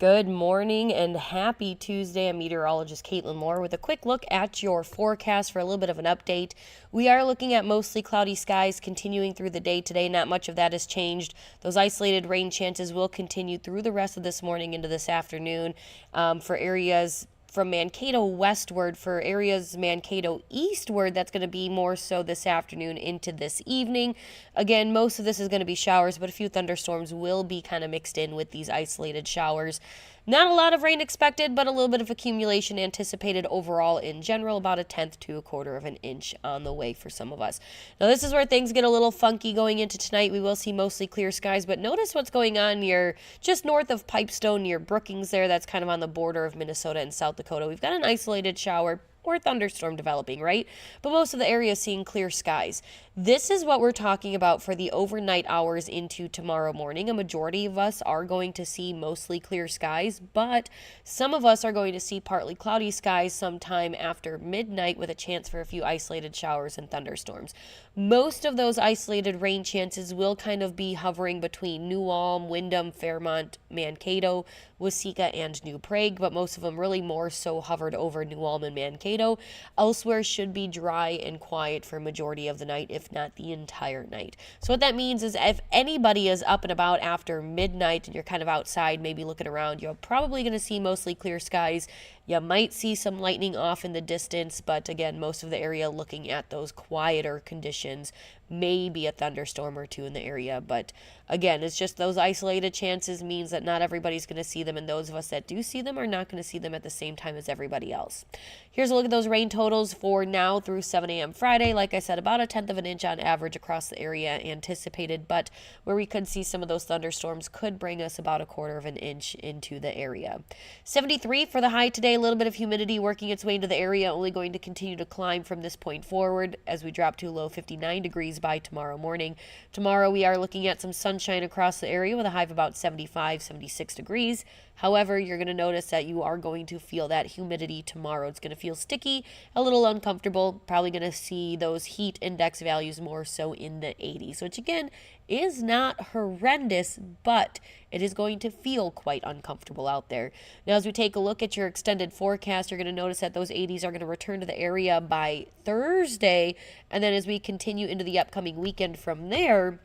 Good morning and happy Tuesday. I'm Meteorologist Caitlyn Lorr with a quick look at your forecast for a little bit of an update. We are looking at mostly cloudy skies continuing through the day today. Not much of that has changed. Those isolated rain chances will continue through the rest of this morning into this afternoon for areas from Mankato westward. For areas Mankato eastward, that's going to be more so this afternoon into this evening. Again, most of this is going to be showers, but a few thunderstorms will be kind of mixed in with these isolated showers. Not a lot of rain expected, but a little bit of accumulation anticipated overall in general, about a tenth to a quarter of an inch on the way for some of us. Now, this is where things get a little funky going into tonight. We will see mostly clear skies, but notice what's going on near just north of Pipestone, near Brookings there. That's kind of on the border of Minnesota and South Dakota. We've got an isolated shower or thunderstorm developing, right? But most of the area is seeing clear skies. This is what we're talking about for the overnight hours into tomorrow morning. A majority of us are going to see mostly clear skies, but some of us are going to see partly cloudy skies sometime after midnight with a chance for a few isolated showers and thunderstorms. Most of those isolated rain chances will kind of be hovering between New Ulm, Windham, Fairmont, Mankato, Waseca, and New Prague, but most of them really more so hovered over New Ulm and Mankato. Elsewhere should be dry and quiet for a majority of the night, if not the entire night. So what that means is if anybody is up and about after midnight and you're kind of outside, maybe looking around, you're probably going to see mostly clear skies. You might see some lightning off in the distance, but again, most of the area looking at those quieter conditions, maybe a thunderstorm or two in the area. But again, it's just those isolated chances means that not everybody's going to see them, and those of us that do see them are not going to see them at the same time as everybody else. Here's a look at those rain totals for now through 7 a.m. Friday. Like I said, about a tenth of an inch on average across the area anticipated, but where we could see some of those thunderstorms could bring us about a quarter of an inch into the area. 73 for the high today. A little bit of humidity working its way into the area, only going to continue to climb from this point forward as we drop to a low 59 degrees by tomorrow morning. Tomorrow we are looking at some sunshine across the area with a high of about 75, 76 degrees. However, you're going to notice that you are going to feel that humidity tomorrow. It's going to feel sticky, a little uncomfortable, probably going to see those heat index values more so in the 80s, which again is not horrendous, but it is going to feel quite uncomfortable out there. Now, as we take a look at your extended forecast, you're going to notice that those 80s are going to return to the area by Thursday, and then as we continue into the upcoming weekend from there,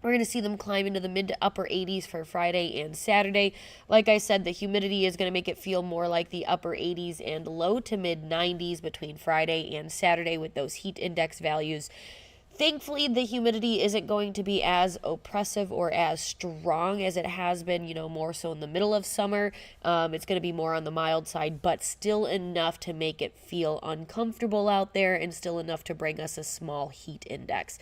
we're going to see them climb into the mid to upper 80s for Friday and Saturday. Like I said, the humidity is going to make it feel more like the upper 80s and low to mid 90s between Friday and Saturday with those heat index values. Thankfully, the humidity isn't going to be as oppressive or as strong as it has been, more so in the middle of summer. It's going to be more on the mild side, but still enough to make it feel uncomfortable out there and still enough to bring us a small heat index.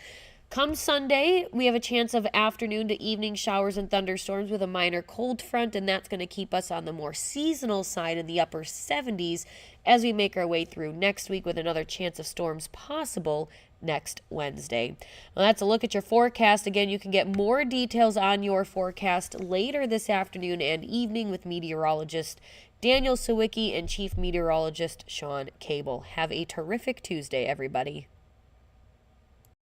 Come Sunday, we have a chance of afternoon to evening showers and thunderstorms with a minor cold front, and that's going to keep us on the more seasonal side in the upper 70s as we make our way through next week with another chance of storms possible next Wednesday. Well, that's a look at your forecast. Again, you can get more details on your forecast later this afternoon and evening with meteorologist Daniel Sawicki and Chief Meteorologist Sean Cable. Have a terrific Tuesday, everybody.